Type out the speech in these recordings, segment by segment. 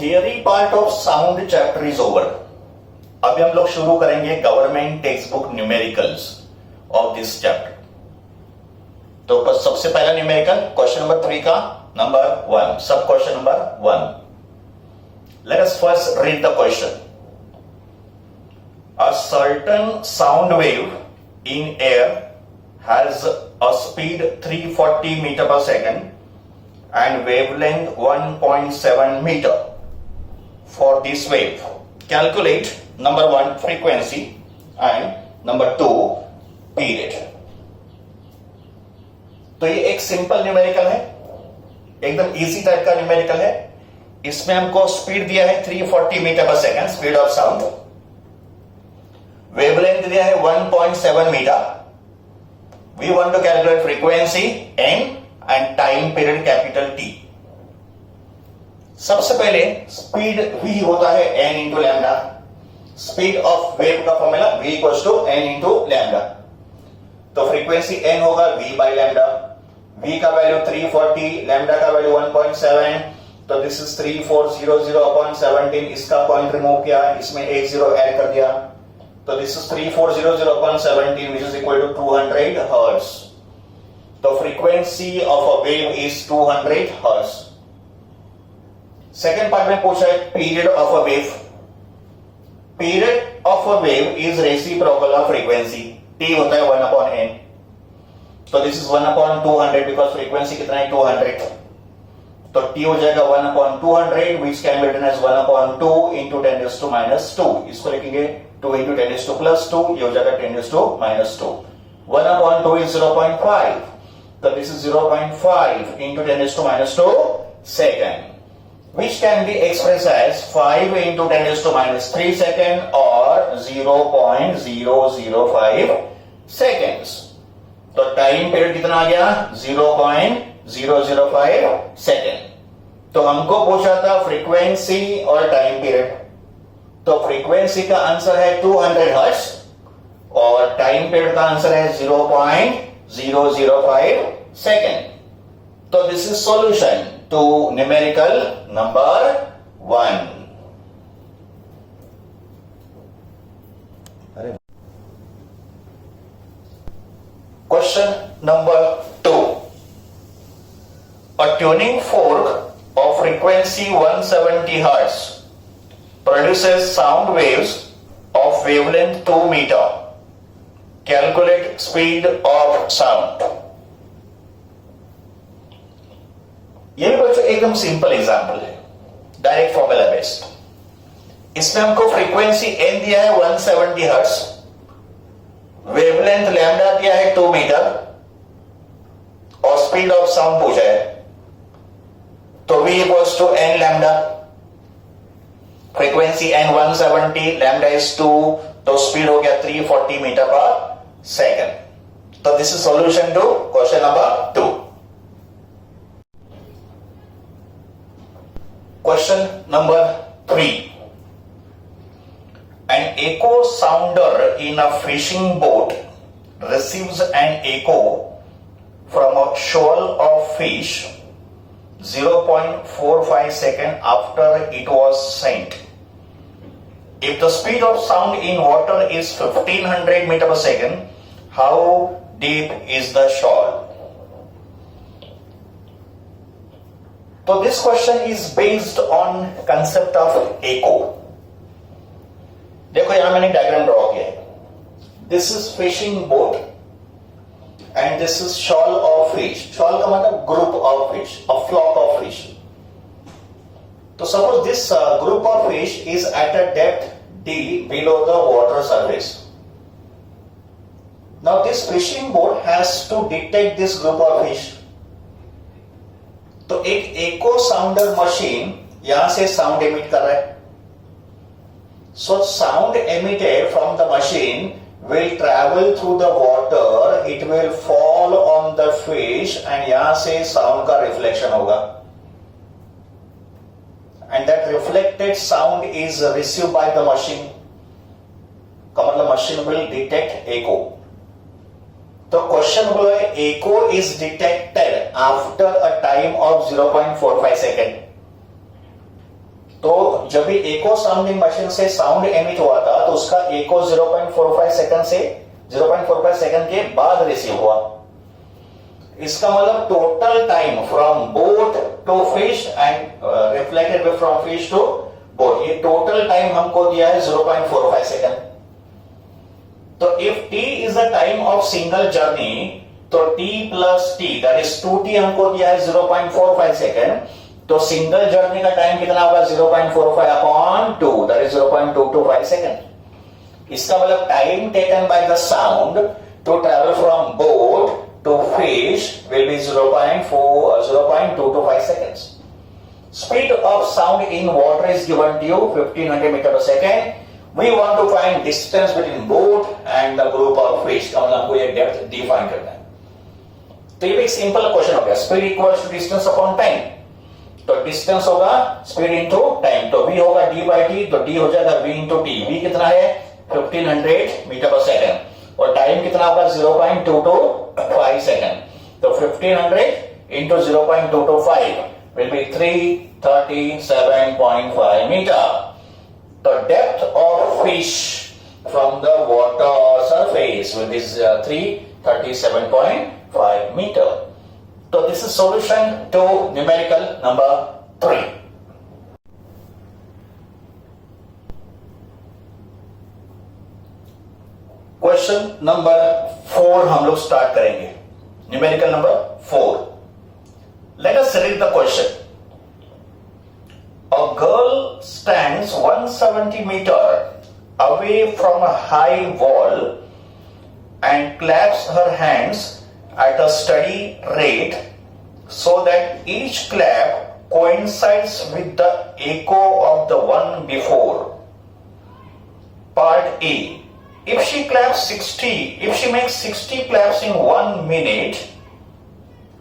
Theory part of sound chapter is over. अभी हम लोग शुरू करेंगे government text book numericals of this chapter. तो सबसे पहला न्यूमेरिकल क्वेश्चन नंबर 3 का नंबर 1, सब question number 1। Let us first read the question. A certain sound wave in air has a speed 340 meter per second and wavelength 1.7 meter. For this wave, calculate number 1 frequency and number 2 period. तो ये एक simple numerical है, एकदम easy type का numerical है। इसमें हमको speed दिया है 340 metre per second, speed of sound. Wavelength दिया है 1.7 metre. We want to calculate frequency n and time period capital T। सबसे पहले स्पीड v होता है n into lambda. Speed of wave का formula v equals to n into lambda. तो frequency n होगा v by lambda. v का value 340, lambda का value 1.7, तो दिस इज 3400 अपॉन 17। इसका पॉइंट रिमूव किया, इसमें एक जीरो ऐड कर दिया, तो this is 3400 upon 17 which is equal to 200 hertz. तो frequency of a wave is 200 hertz. Second part में पूछा है period of a wave. Period of a wave is reciprocal of frequency. t होता है 1 upon n, तो this is 1 upon 200 because frequency कितना है 200। तो t हो जाएगा 1 upon 200 which can be written as 1 upon 2 into 10⁻²। इसको लिखेंगे 2 इंटू 10⁻², ये हो जाएगा 10⁻²। 1 अपॉन 2 इज 0.5, तो this is 0.5 into 10⁻² second, which can be expressed as 5 into 10⁻³ second or 0.005 seconds। तो टाइम पीरियड कितना आ गया 0.005 सेकेंड। तो हमको पूछा था फ्रीक्वेंसी और टाइम पीरियड। तो फ्रीक्वेंसी का आंसर है 200 हर्ट्ज और टाइम पीरियड का आंसर है 0.005 सेकेंड। तो this is solution to numerical number 1। Question number 2। A tuning fork of frequency 170 Hz produces sound waves of wavelength 2 meter. Calculate speed of sound। ये भी बच्चों एकदम सिंपल एग्जांपल है, direct formula based. इसमें हमको frequency n दिया है 170 hertz, wavelength lambda दिया है 2 मीटर और स्पीड ऑफ साउंड पूछा है, तो v equals to n lambda. Frequency n 170, lambda is 2, तो स्पीड हो गया 340 मीटर पर सेकेंड। तो this is solution to question number 2। Question number 3। An echo sounder in a fishing boat receives an echo from a shoal of fish 0.45 seconds after it was sent. If the speed of sound in water is 1500 meter per second, how deep is the shoal? So this question is based on concept of echo। देखो यहां मैंने diagram draw किया है। This is fishing boat and this is shoal of fish. Shoal का मतलब group of fish, a flock of fish. तो suppose this group of fish is at a depth d below the water surface। Now this fishing boat has to detect this group of fish। तो एक एको साउंडर machine यहां से sound emit कर रहा है। So sound emitted from the machine will travel through the water, it will fall on the fish and यहां से sound का रिफ्लेक्शन होगा and that reflected sound is receive by the machine. का मतलब machine will detect एको। तो question बोलो है echo is detected after a time of 0.45 second. तो जब भी एको साउंडिंग मशीन से साउंड एमिट हुआ था तो उसका एको 0.45 सेकंड से 0.45 सेकंड के बाद रिसीव हुआ। इसका मतलब total time from boat to fish and reflected from fish to boat, ये टोटल टाइम हमको दिया है 0.45 सेकंड। तो if t is the time of single journey तो t plus t that is 2t हमको दिया है 0.45 सेकंड, तो सिंगल जर्नी का टाइम कितना होगा 0.45 अपॉन 2 दैट इज 0.225 सेकंड। इसका मतलब time taken by the sound to travel from boat to fish will be 0.225 seconds. Speed of sound in water is given to you 1500 meter per second. We want to find distance between boat and the group of fish. तो हमको ये depth define करना है। तो ये एक simple question हो गया, speed equals to distance upon time. तो डिस्टेंस होगा स्पीड इंटू टाइम, तो v होगा d by t, तो d हो जाएगा v इंटू t। v कितना है 1500 मीटर पर सेकंड और टाइम कितना होगा 0.225 सेकंड। तो 1500 into 0.225 will be 337.5 meter. The depth of fish from the water surface will be 337.5 meter. So this is solution to numerical number 3. Question number 4 हम लोग start करेंगे, numerical number 4। Let us read the question. A girl stands 170 metre away from a high wall and claps her hands at a steady rate so that each clap coincides with the echo of the one before. Part A. If she claps 60, if she makes 60 claps in 1 minute,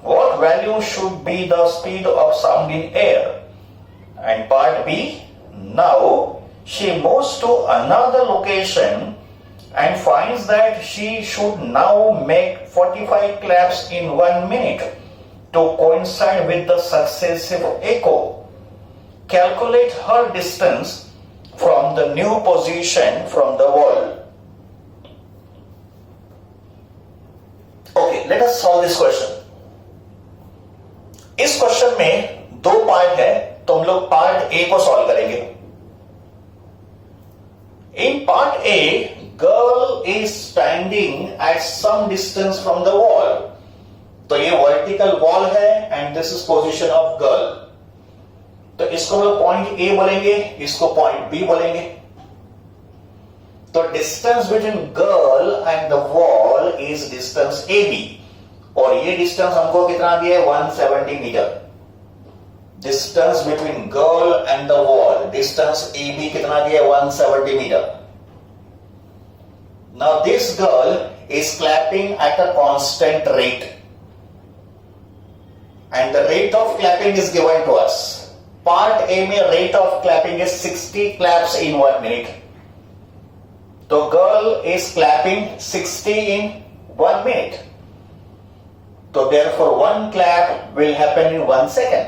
what value should be the speed of sound in air? And part B, now she moves to another location and finds that she should now make 45 claps in 1 minute to coincide with the successive echo. Calculate her distance from the new position from the wall. Okay, let us solve this question. इस क्वेश्चन में दो part है, तो हम लोग part A को solve करेंगे। In part A, girl is standing at some distance from the wall. तो ये वर्टिकल वॉल है and this is position of girl. तो इसको हम लोग पॉइंट ए बोलेंगे, इसको पॉइंट बी बोलेंगे। तो distance between girl and the wall is distance A B, और ये डिस्टेंस हमको कितना दिया है 170 metre. Distance between girl and the wall, distance A B कितना दिया है 170 metre. Now this girl is clapping at a constant rate and the rate of clapping is given to us. Part A में rate of clapping is 60 claps in 1 minute. तो girl is clapping 60 in 1 minute. तो therefore one clap will happen in 1 second.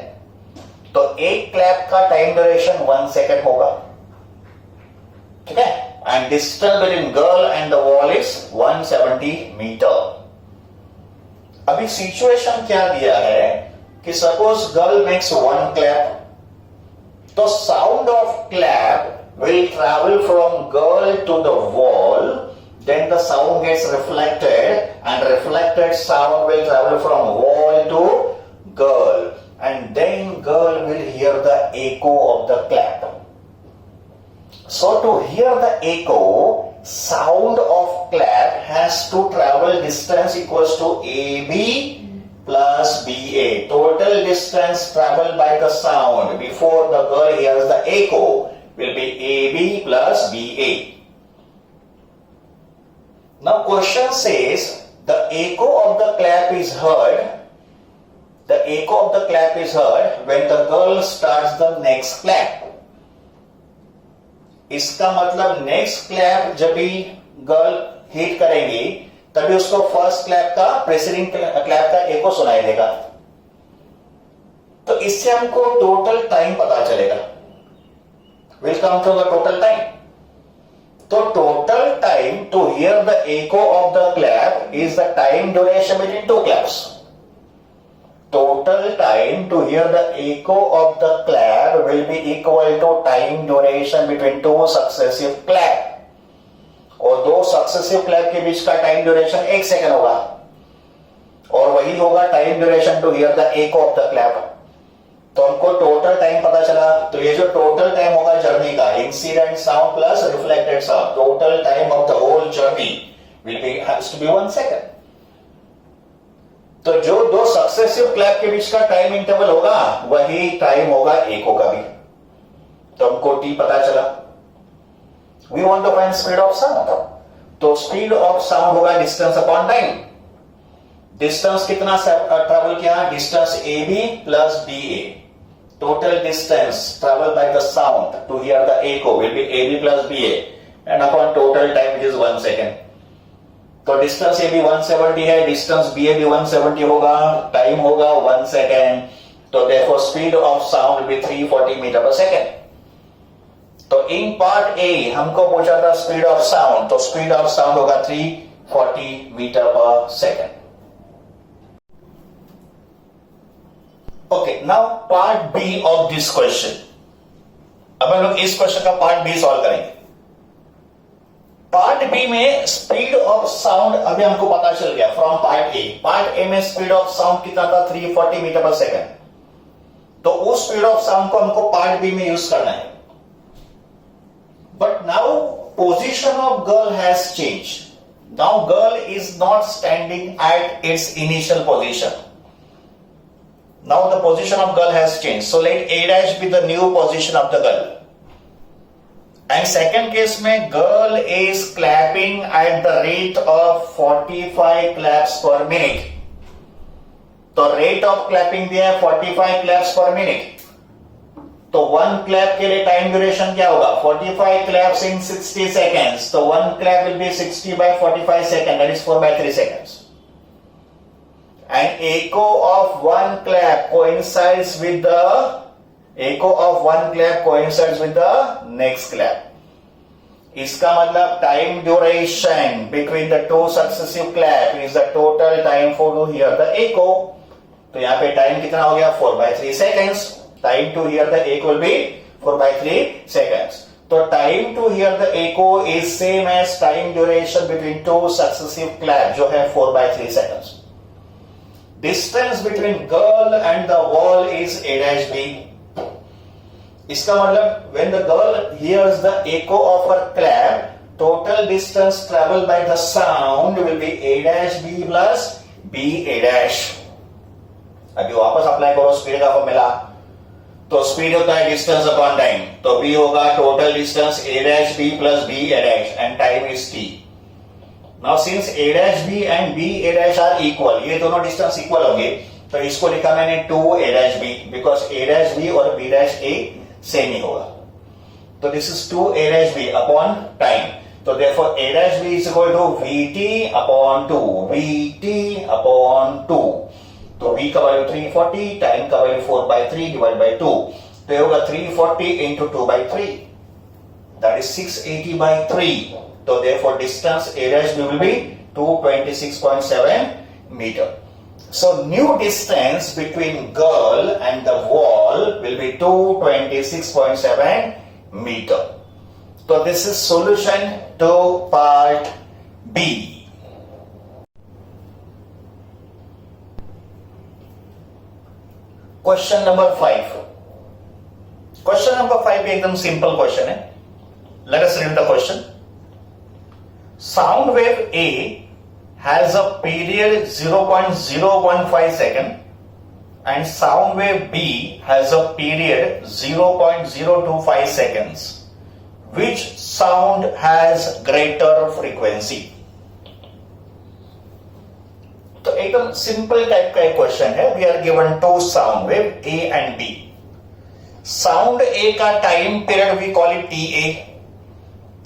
तो एक clap का time duration 1 second होगा, ठीक है? And distance between girl and the wall is 170 meter. अभी situation क्या दिया है कि सपोज गर्ल मेक्स 1 क्लैप, तो sound of clap will travel from girl to the wall, then the sound gets reflected and reflected sound will travel from wall to girl and then girl will hear the echo of the clap. So to hear the echo, sound of clap has to travel distance equals to AB plus BA. Total distance traveled by the sound before the girl hears the echo will be AB plus BA. Now question says the echo of the clap is heard. The echo of the clap is heard when the girl starts the next clap. इसका मतलब next clap जब भी girl hit करेंगी तभी उसको first clap का presiding clap का एको सुनाई देगा। तो इससे हमको टोटल टाइम पता चलेगा। will come to the total time. So total time to hear the echo of the clap is the time duration between two claps. Total time to hear the echo of the clap will be equal to time duration between two successive clap. और दो successive clap के बीच का time duration 1 second होगा और वही होगा time duration to hear the echo of the clap. तो हमको टोटल टाइम पता चला. तो ये जो टोटल टाइम होगा जर्नी का, incident sound plus reflected sound, total time of the whole journey will be has to be 1 second. तो जो दो सक्सेसिव क्लैप के बीच का टाइम इंटरवल होगा वही टाइम होगा echo का भी. तो हमको t पता चला. We want to find speed of sound. तो स्पीड ऑफ साउंड होगा डिस्टेंस अपॉन टाइम. डिस्टेंस कितना ट्रेवल किया? Distance AB plus BA. Total distance travel by the sound to hear the echo will be AB plus BA and upon total time which is 1 second. तो distance AB 170 है, distance BA भी 170 होगा, time होगा 1 second. तो therefore speed of sound will be 340 metre per second. तो in part A हमको पूछा था स्पीड ऑफ साउंड. तो स्पीड ऑफ साउंड होगा 340 metre per second. Okay, now part B of this question. अब हम लोग इस क्वेश्चन का पार्ट बी सॉल्व करेंगे. पार्ट बी में स्पीड ऑफ साउंड अभी हमको पता चल गया from part A. Part A में स्पीड ऑफ साउंड कितना था? 340 मीटर पर सेकेंड. तो उस स्पीड ऑफ साउंड को हमको पार्ट बी में यूज करना है. But now position of girl has changed. Now girl is not standing at its initial position. Now the position of girl has changed. So let A dash be the new position of the girl. And second case में girl is clapping at the rate of 45 claps per minute. तो rate of clapping दिया है 45 claps per minute. तो 1 clap के लिए time duration क्या होगा? 45 claps इन 60 seconds. तो 1 clap will be 60 by 45 second, that is 4 by 3 seconds. And echo of 1 clap coincides with the next clap. इसका मतलब time duration between the two successive clap is the total time for to hear the echo. तो यहां पे time कितना हो गया? 4 by 3 seconds. Time to hear the echo will be 4 by 3 seconds. So time to hear the echo is same as time duration between two successive claps, जो है 4 by 3 seconds. Distance between girl and the wall is A dash B. इसका मतलब when the girl hears the echo of her clap, total distance traveled by the sound will be A dash B plus B A dash. अभी वापस apply करो speed का formula. तो speed होता है distance upon time. तो B होगा total distance A dash B plus B A dash and time is t. Now since A dash B and B A dash are equal, ये दोनों distance equal होंगे, तो इसको लिखा मैंने 2 A dash B because A dash B और B dash A same ही होगा. तो this is 2 A dash B upon time. तो therefore A dash B is equal to VT upon 2, VT upon 2. तो v का वैल्यू 340, टाइम का value 4 by 3 divide by 2. तो ये होगा 340 into 2 by 3, that is 680 by 3. तो therefore distance A dash B will be 226.7 meter. So new distance between girl and the wall will be 226.7 meter. So this is solution to part B. Question number 5. Question number 5 भी एकदम simple question है. Late us read the question. Sound wave A has a period 0.015 second and sound wave B has a period 0.025 seconds. Which sound has greater frequency? तो एकदम simple type का एक question है. We are given 2 sound wave A and B. Sound A का time period we call it TA.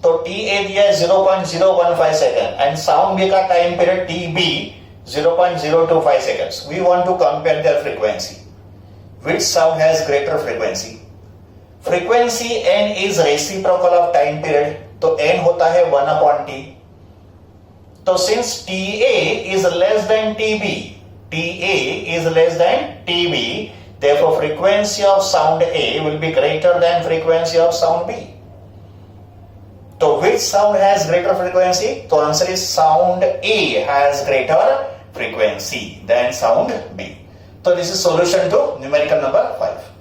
तो TA दिया है 0.015 second and sound B का time period TB 0.025 seconds. We want to compare their frequency. Which sound has greater frequency? Frequency n is reciprocal of time period, तो n होता है 1/t. तो since TA is less than TB, TA is less than TB, therefore frequency of sound A will be greater than frequency of sound B. So which sound has greater frequency? So answer is sound A has greater frequency than sound B. So this is solution to numerical number 5.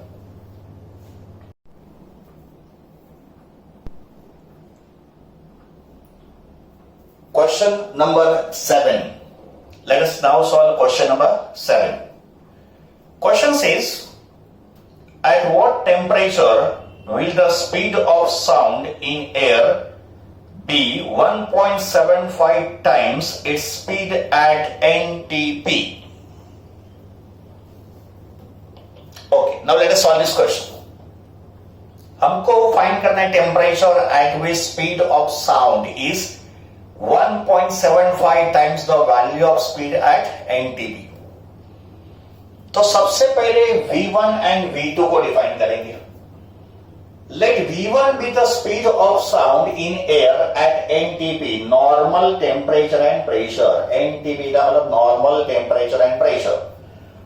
Question number 7. Let us now solve question number 7. Question says, at what temperature will the speed of sound in air be 1.75 times its speed at NTP? Okay, now let us solve this question. हमको find करना है temperature at which speed of sound is 1.75 times the value of speed at NTP. तो सबसे पहले V1 and V2 को define करेंगे. Let V1 be the speed of sound in air at NTP, normal temperature and pressure. NTP का मतलब normal temperature and pressure.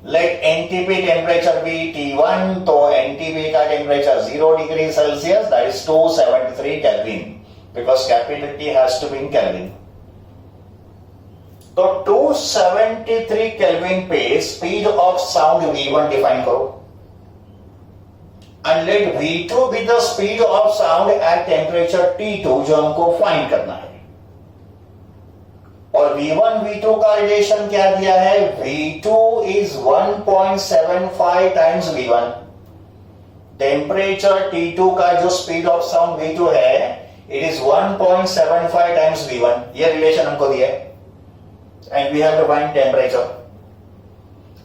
Let NTP temperature be T1, तो NTP का temperature 0 degree Celsius, that is 273 Kelvin. Because capital T has to be in Kelvin. तो 273 Kelvin पे speed of sound V1 define करो. And let V2 be the speed of sound at temperature T2 जो हमको find करना है. और V1 V2 का relation क्या दिया है? V2 is 1.75 times V1. Temperature T2 का जो स्पीड ऑफ साउंड V2 है, it is 1.75 times V1. ये रिलेशन हमको दिया है. And we have to find temperature.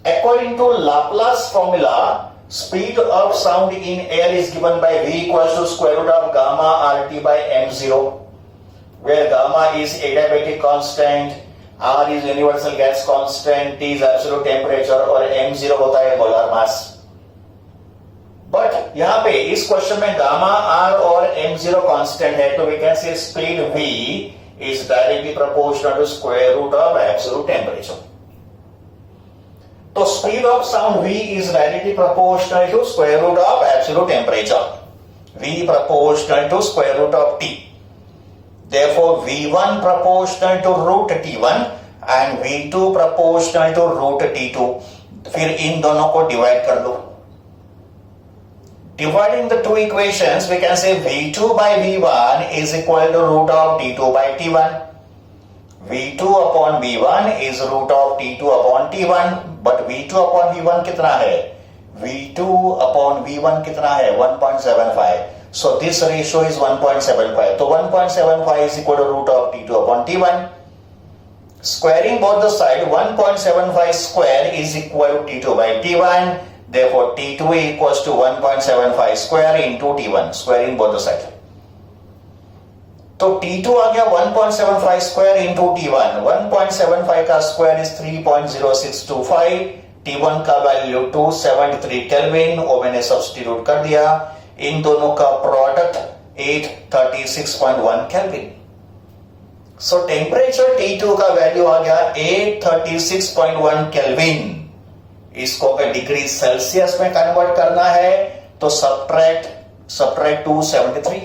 According to Laplace formula, speed of sound in air is given by V equals to square root of gamma RT by M0, where gamma is adiabatic constant, R is universal gas constant, T is absolute temperature और M0 होता है molar mass. But यहां पे इस क्वेश्चन में gamma are और m0 constant है, तो we can say speed v is directly proportional to square root of absolute temperature. तो speed of sound v is directly proportional to square root of absolute temperature. v proportional to square root of t. Therefore v1 proportional to root t1 and v2 proportional to root t2. फिर इन दोनों को divide कर दो. Dividing the two equations, we can say V2 by V1 is equal to root of T2 by T1. V2 upon V1 is root of T2 upon T1. But V2 upon V1 कितना है? V2 upon V1 कितना है? 1.75. So this ratio is 1.75. तो 1.75 is equal to root of T2 upon T1. Squaring both the side, 1.75 square is equal to T2 by T1. Therefore, T2 equals to 1.75 square into T1, squaring both the sides. तो T2 आ गया 1.75 square into T1. 1.75 का square is 3.0625. T1 का value 273 Kelvin, वो मैंने substitute कर दिया. इन दोनों का product 836.1 Kelvin. So temperature T2 का वैल्यू आ गया 836.1 Kelvin. इसको अगर डिग्री सेल्सियस में कन्वर्ट करना है तो सब्ट्रैक्ट 273.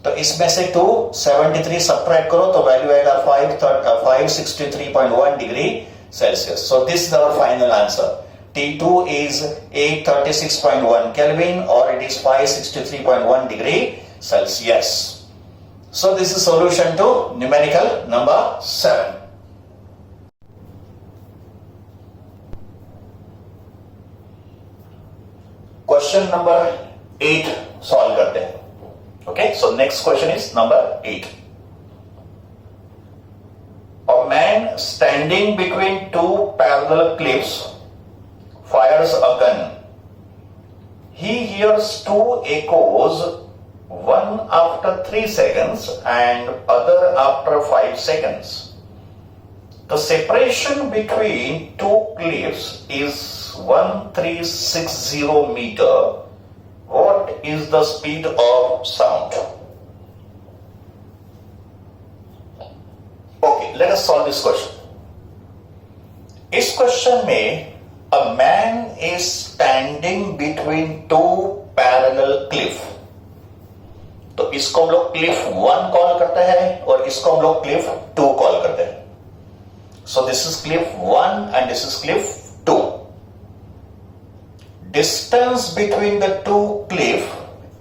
तो इसमें से 273 सब्ट्रैक्ट करो तो वैल्यू आएगा 563.1 degree Celsius. So this is our final answer. T2 is 836.1 Kelvin or it is 563.1 degree Celsius. So this is solution to numerical number 7. Question number 8 solve करते हैं. Okay, so next question is number 8. A man standing between two parallel cliffs fires a gun. He hears two echoes, one after 3 seconds and other after 5 seconds. The separation between two cliffs is 1360 meter. What is the speed of sound. Okay, let us solve this question. इस क्वेश्चन में a man is standing between two parallel cliff. तो इसको हम लोग cliff 1 call करते हैं और इसको हम लोग cliff 2 कॉल करते हैं. So this is cliff 1 and this is cliff 2. Distance between the two cliff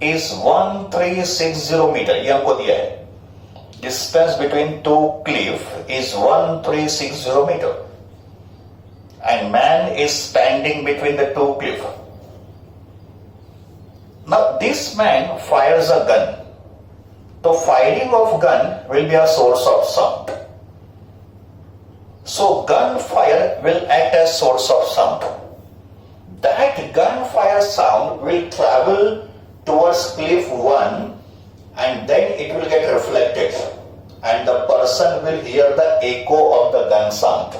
is 1360 meter. ये हमको दिया है. Distance between two cliff is 1360 meter. And man is standing between the two cliff. Now this man fires a gun. So firing of gun will be a source of sound. So gunfire will act as source of sound. That gunfire sound will travel towards cliff 1 and then it will get reflected and the person will hear the echo of the gun sound.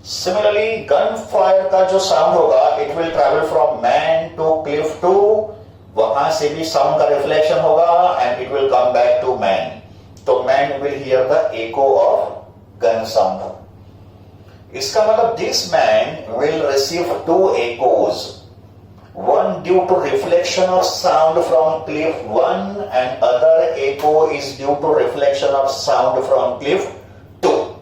Similarly, gunfire का जो sound होगा, it will travel from man to cliff 2. वहां से भी sound का reflection होगा and it will come back to man. तो man will hear the echo of gun sound. इसका मतलब this man will receive two echoes. One due to reflection of sound from cliff 1 and other echo is due to reflection of sound from cliff 2.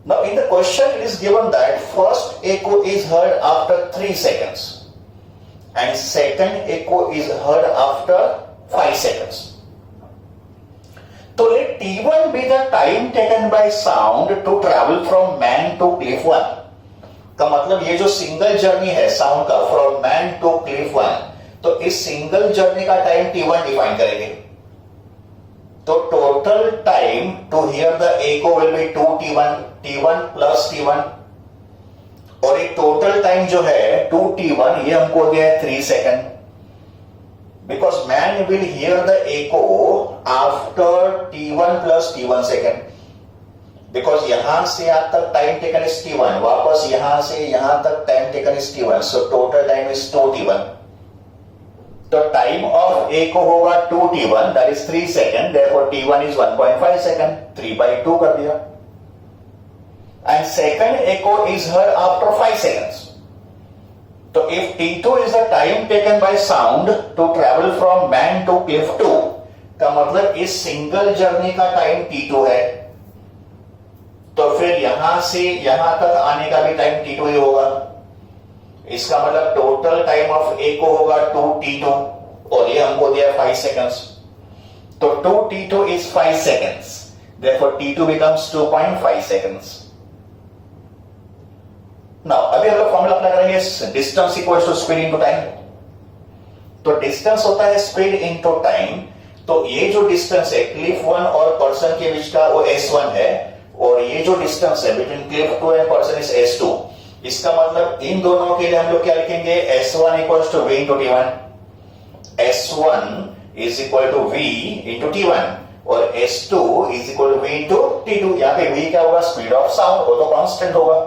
Now in the question it is given that first echo is heard after 3 seconds and second echo is heard after 5 seconds. So let T1 be the time taken by sound to travel from man to cliff 1. का मतलब ये जो single journey है sound का from man to cliff 1, तो इस single journey का time T1 define करेंगे. तो total time to hear the echo will be 2T1 plus T1 और एक टोटल टाइम जो है 2T1 ये हमको दिया है 3 second. Because man will hear the echo after T1 plus T1 second. Because यहां से यहां तक टाइम टेकन इज T1, वापस यहां से यहां तक time taken is T1, so total time is 2T1. तो टाइम ऑफ ए को होगा 2T1 that is 3 second, therefore T1 is 1.5 second, 3/2 कर दिया. And second echo is heard after 5 seconds. So if T2 is the time taken by sound to travel from man to cliff 2, का मतलब इस single journey का time T2 है. तो फिर यहां से यहां तक आने का भी टाइम T2 ही होगा. इसका मतलब टोटल टाइम ऑफ ए को होगा 2T2 और ये हमको दिया 5 सेकंड्स. तो 2T2 is 5 seconds. Therefore T2 becomes 2.5 seconds. Now अभी हम लोग फॉर्मूला अप्लाई करेंगे distance equals to speed into time. तो डिस्टेंस होता है स्पीड इनटू टाइम. तो ये जो डिस्टेंस है क्लिफ 1 और पर्सन के बीच का वो S1 है और ये जो डिस्टेंस है between Cliff 2 and person is S2. इसका मतलब इन दोनों के लिए हम लोग क्या लिखेंगे S1 equals to V into T1. S1 is equal to V into T1 और S2 is equal to V into T2. यहाँ पे V क्या होगा? स्पीड ऑफ साउंड, वो तो कांस्टेंट होगा.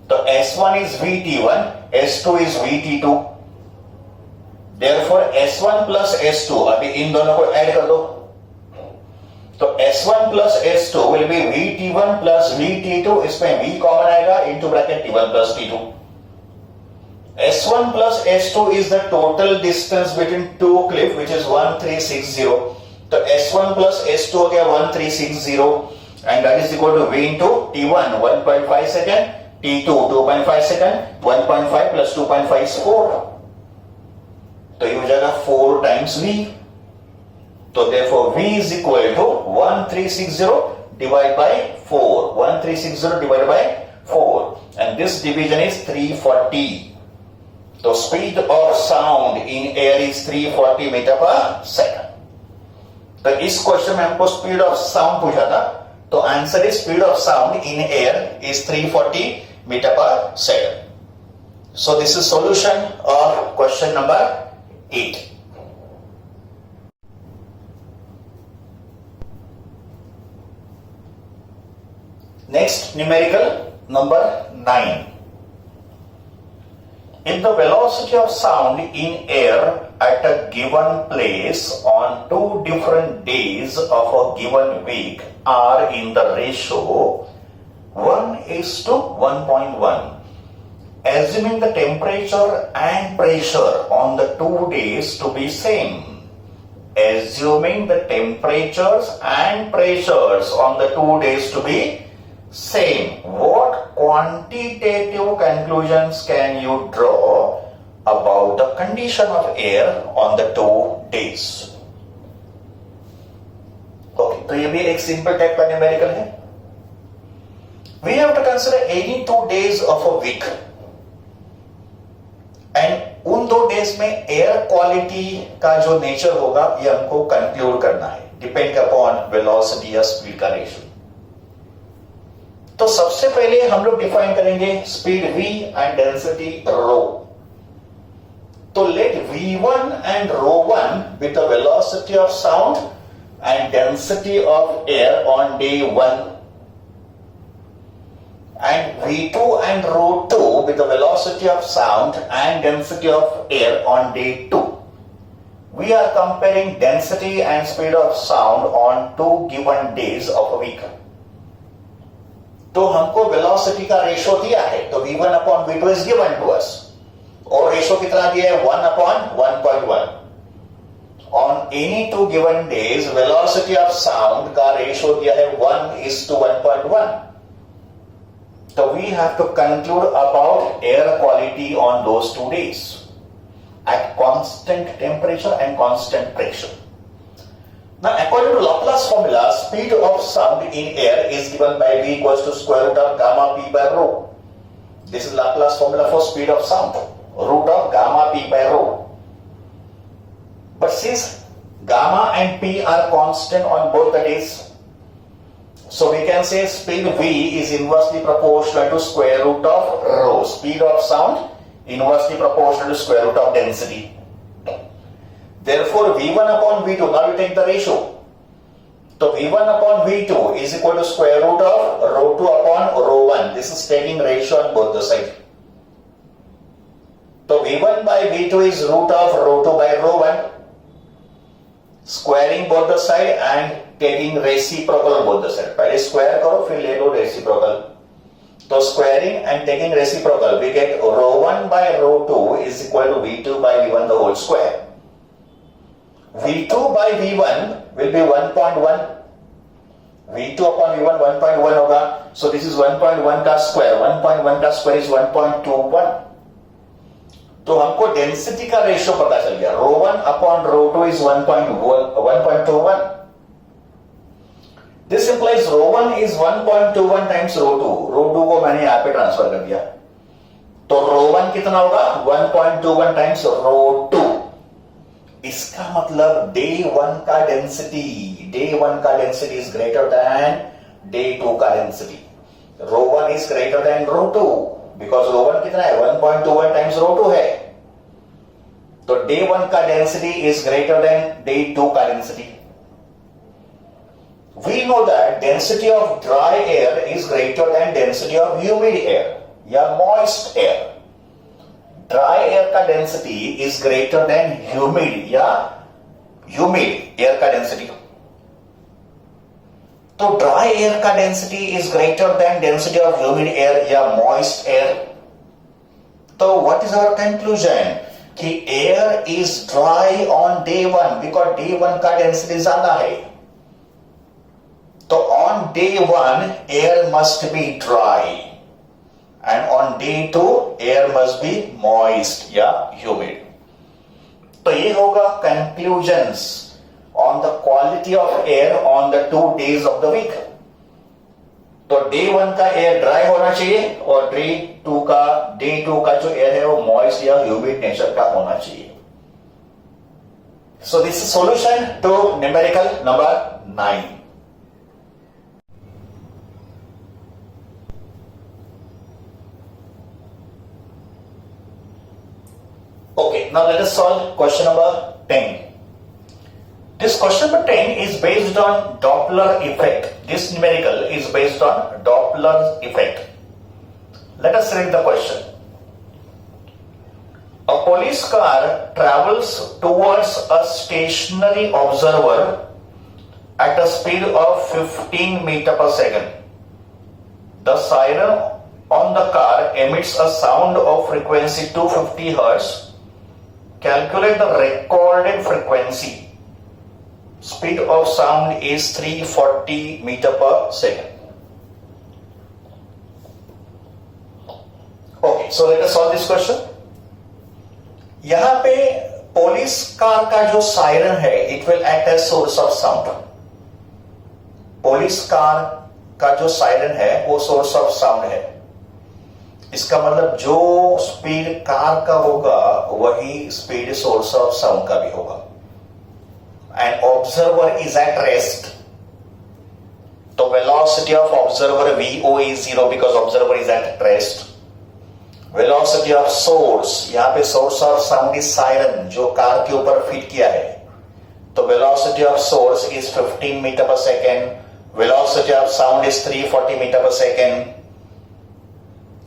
तो S1 is VT1, S2 is VT2. Therefore S1 plus S2, अभी इन दोनों को ऐड कर दो. तो S1 plus S2 will be VT1 plus VT2. इसमें V कॉमन आएगा into bracket T1 plus T2. S1 plus S2 is the total distance between two cliff which is 1360. तो S1 plus S2 हो गया 1360 and that is equal to V into T1 1.5 second, T2 2.5 second, 1.5 plus 2.5 is 4. तो ये हो जाएगा 4 times V. तो therefore V is equal to 1360 divided by 4. 1360 divided by 4 and this division is 340. तो speed of sound in air is 340 meter per second. तो इस क्वेश्चन में हमको स्पीड ऑफ साउंड पूछा था. तो answer is speed of sound in air is 340 meter per second. So this is solution of question number 8. Next numerical number 9. If the velocity of sound in air at a given place on two different days of a given week are in the ratio 1:1.1, assuming the temperature and pressure on the 2 days to be same, assuming the temperatures and pressures on the 2 days to be same, what quantitative conclusions can you draw about the condition of air on the 2 days? Okay, तो ये भी एक simple type का numerical है. We have to consider any 2 days of a week, and उन 2 days में air quality का जो नेचर होगा ये हमको कंक्लूड करना है, डिपेंड अपॉन वेलोसिटी या स्पीड का रेशियो. तो सबसे पहले हम लोग डिफाइन करेंगे speed v and density rho. तो लेट v1 एंड रो1 with the velocity of sound and density of air on day 1, and v2 and rho2 with the velocity of sound and density of air on day 2. We are comparing density and speed of sound on 2 given days of a week. तो हमको velocity का ratio दिया है, तो v1 upon v2 is given to us, और ratio कितना दिया है 1 upon 1.1. On any 2 given days velocity of sound का रेशो दिया है 1:1.1. So we have to conclude about air quality on those 2 days at constant temperature and constant pressure. Now, according to Laplace formula, speed of sound in air is given by v equals to square root of gamma p by rho. This is Laplace formula for speed of sound, root of gamma p by rho. But since gamma and p are constant on both the days, so we can say speed v is inversely proportional to square root of rho. Speed of sound inversely proportional to square root of density. Therefore, v1 upon v2, now we take the ratio. So v1 upon v2 is equal to square root of rho2 upon rho1. This is taking ratio on both the sides. So v1 by v2 is root of rho2 by rho1. Squaring both the side and taking reciprocal both the side. पहले square करो फिर ले लो reciprocal. तो squaring and taking reciprocal, we get rho1 by rho2 is equal to v2 by v1 the whole square. v2 by v1 will be 1.1. v2 upon v1 1.1 होगा. So this is 1.1 का square. 1.1 का square is 1.21. तो हमको density का ratio पता चल गया. ρ1 upon ρ2 is 1.21. This implies ρ1 is 1.21 times ρ2. ρ2 को मैंने यहां पे ट्रांसफर कर दिया. तो ρ1 कितना होगा 1.21 times ρ2. इसका मतलब डे 1 का density is greater than day 2 का density. ρ1 is greater than ρ2 because ρ1 कितना है 1.21 times ρ2 है. तो डे 1 का density is greater than day 2 का density. We know that density of dry air is greater than density of humid air या moist air. Dry air का density is greater than humid या humid air का density. तो dry air का density is greater than density of humid air या moist air. तो what is our conclusion? कि air is dry on day 1 because day 1 का density ज्यादा है. तो on day 1 air must be dry and on day 2 air must be moist या humid. तो ये होगा conclusions on the quality of air on the 2 days of the week. तो day 1 का एयर ड्राई होना चाहिए और डे 2 का जो एयर है वो मॉइस्ट या ह्यूमिड नेचर का होना चाहिए. So this is solution to numerical number 9. Okay, now let us solve question number 10. This question number 10 is based on Doppler effect. This numerical is based on Doppler effect. Let us read the question. A police car travels towards a stationary observer at a speed of 15 meter per second. The siren on the car emits a sound of frequency 250 Hz. Calculate the recorded frequency. Speed of sound is 340 meter per second. Okay, so let us solve this question. यहां पे police car का जो siren है it will act as source of sound. Police car का जो siren है वो source of sound है. इसका मतलब जो स्पीड कार का होगा वही स्पीड सोर्स ऑफ साउंड का भी होगा. And observer is at rest, तो velocity of observer VO is 0 because observer is at rest. Velocity of source, यहां पे source of sound is siren जो कार के ऊपर फिट किया है, तो velocity of source is 15 metre per second. Velocity of sound is 340 metre per second.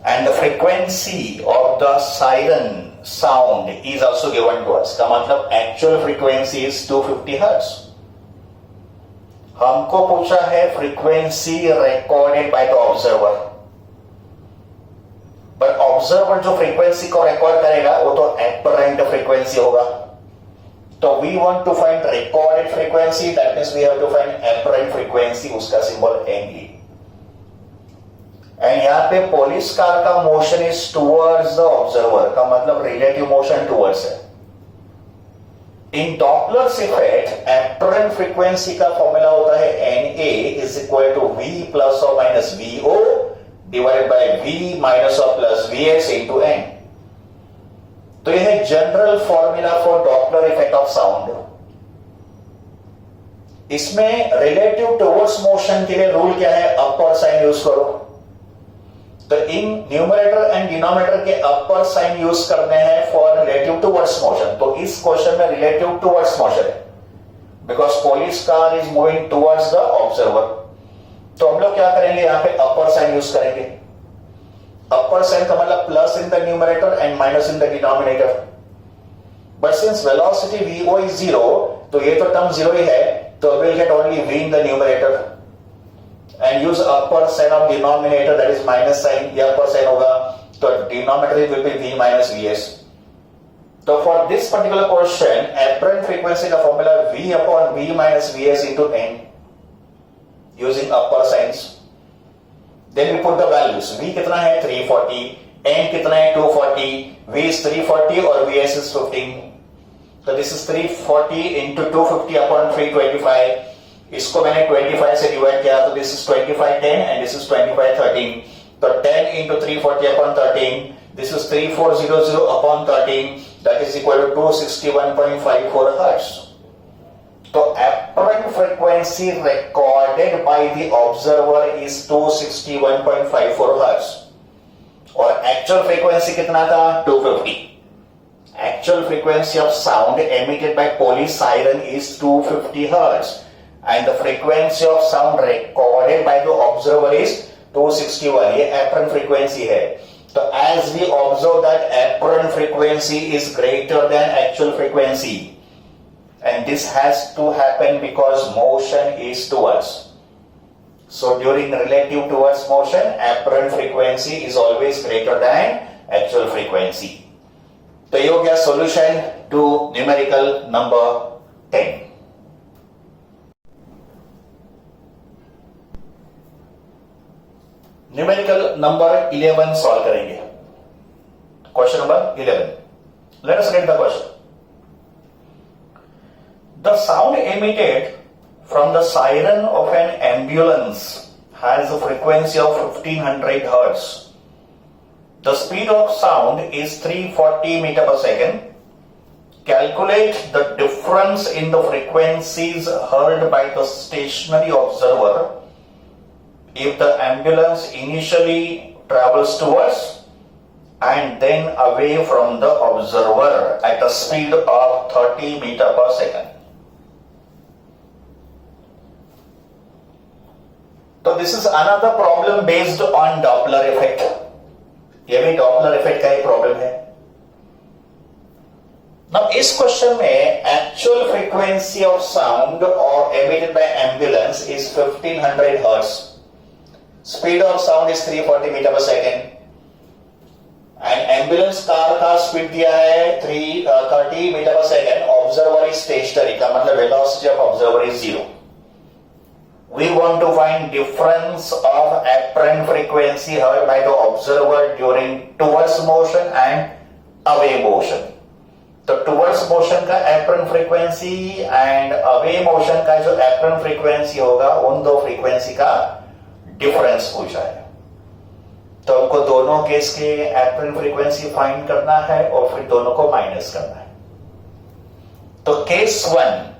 And the frequency of the siren sound is also given to us. का मतलब actual frequency is 250 hertz. हमको पूछा है frequency recorded by the observer, but observer जो frequency को record करेगा वो तो एपरेंट फ्रीक्वेंसी होगा. तो we want to find recorded frequency, that means we have to find apparent frequency, उसका सिंबल NE. एंड यहां पे पुलिस कार का motion is towards the observer, का मतलब रिलेटिव मोशन टुवर्ड्स है. In Doppler's effect apparent frequency का formula होता है NA is equal to V plus और minus VO divided by V minus और प्लस VS इंटू N. तो यह है general formula for Doppler effect of sound. इसमें रिलेटिव टुवर्ड्स मोशन के लिए रूल क्या है? अपर साइन यूज करो. तो इन न्यूमरेटर एंड डिनोमिनेटर के अपर साइन यूज करने हैं फॉर रिलेटिव टुवर्ड्स मोशन. तो इस क्वेश्चन में रिलेटिव टुवर्ड्स मोशन है because police car is moving towards the observer. तो हम लोग क्या करेंगे? यहां पे अपर साइन यूज करेंगे. अपर साइन का मतलब plus in the numerator and minus in the denominator. But since velocity VO is 0, तो ये तो टर्म 0 ही है, तो will get only V in the numerator and use upper sign of denominator that is minus sign. ये upper sign होगा तो denominator will be V minus VS. तो for this particular question apparent frequency का formula V upon V minus VS into N using upper signs. Then we put the values. V कितना है? 340. N कितना है? 240. V is 340 और VS is 15. So this is 340 into 250 upon 325. इसको मैंने 25 से divide किया तो this is 2510 and this is 2513. तो 10 into 340 upon 13. This is 3400 upon 13. That is equal to 261.54 Hz. तो apparent frequency recorded by the observer is 261.54 Hz और actual frequency कितना था? 250. Actual frequency of sound emitted by police siren is 250 Hz and the frequency of sound recorded by the observer is 261. ये apparent frequency है. तो as we observe that apparent frequency is greater than actual frequency. And this has to happen because motion is towards. So during relative towards motion, apparent frequency is always greater than actual frequency. तो ये हो गया solution to numerical number 10. Numerical number 11 solve करेंगे. Question number 11. Let us read the question. The sound emitted from the siren of an ambulance has a frequency of 1500 Hz. The speed of sound is 340 meter per second. Calculate the difference in the frequencies heard by the stationary observer if the ambulance initially travels towards and then away from the observer at a speed of 30 meter per second. तो this is another problem based on Doppler effect. ये भी Doppler effect का एक problem है. Now इस क्वेश्चन में actual frequency of sound और emitted by ambulance is 1500 hertz, speed of sound is 340 metre per second, and ambulance car का स्पीड दिया है 330 metre per second, observer is stationary, का मतलब velocity of observer is 0. We want to find difference of apparent frequency heard by the observer during towards motion and away motion. तो towards motion का apparent frequency and away motion का जो apparent frequency होगा, उन दो frequency का difference पूछा है. तो हमको दोनों केस के apparent frequency find करना है और फिर दोनों को माइनस करना है. तो case 1,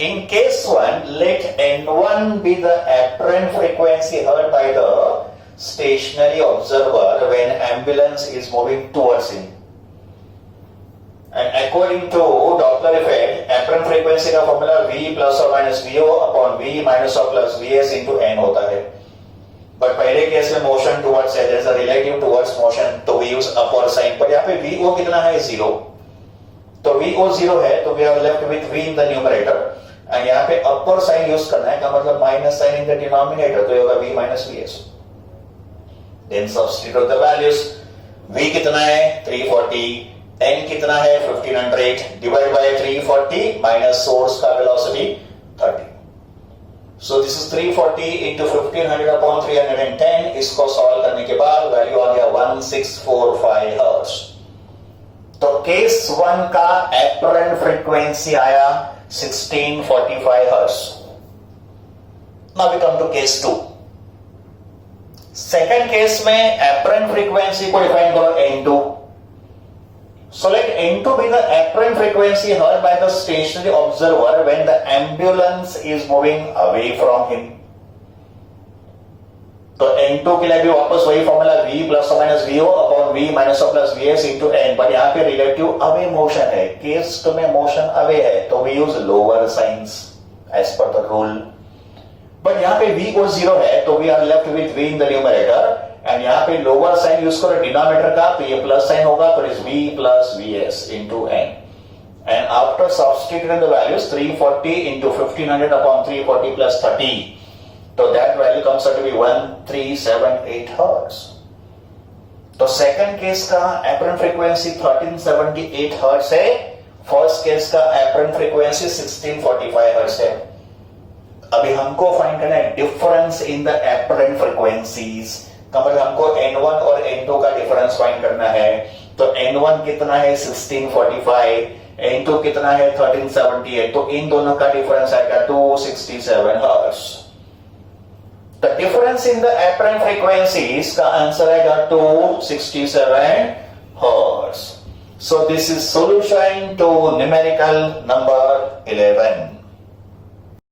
in case 1, let N1 be the apparent frequency heard by the stationary observer when ambulance is moving towards him. And according to Doppler effect, apparent frequency का formula V plus or minus VO upon V minus or plus VS into N होता है. But पहले case में motion towards है, there is a relative towards motion, तो we use upward sign. पर यहाँ पे VO कितना है? 0. तो VO 0 है, तो we are left with V in the numerator. And यहाँ पे अपर साइन यूज करना है, का मतलब minus sign in the denominator, तो होगा v minus V S. Then substitute the values. v कितना है? 340. n कितना है? 1500. डिवाइड बाय 340 माइनस सोर्स का velocity 30. So this is 340 into 1500 upon 310. इसको सॉल्व करने के बाद वैल्यू आ गया 1645 हर्ट्ज. तो केस 1 का एपरेंट फ्रीक्वेंसी आया 1645 hertz. Now we come to case 2. Second case में apparent frequency को define करो N2. So let N2 be the apparent frequency heard by the stationary observer when the ambulance is moving away from him. तो N2 के लिए भी वापस वही formula V plus और minus VO upon V minus और plus VS into N, पर यहाँ पे रिलेटिव अवे मोशन है. केस 2 में मोशन अवे है, तो we use lower signs as per the rule. But यहाँ पे V को 0 है, तो we are left with V in the numerator, and यहाँ पे लोअर साइन यूज करो डिनोमिनेटर का, तो ये प्लस साइन होगा, तो is V plus VS into N. And after substituting the values 340 into 1500 upon 340 plus 30, तो that value comes out to be 1378 hertz. तो सेकंड केस का apparent frequency 1378 hertz है, फर्स्ट केस का apparent frequency 1645 hertz है. अभी हमको find करना है difference in the apparent frequencies, का मतलब हमको N1 और N2 का डिफरेंस फाइंड करना है. तो N1 कितना है? 1645. N2 कितना है? 1378. तो इन दोनों का डिफरेंस आएगा 267 hertz. The difference in the apparent frequencies का आंसर आएगा 267 hertz. So this is solution to numerical number 11.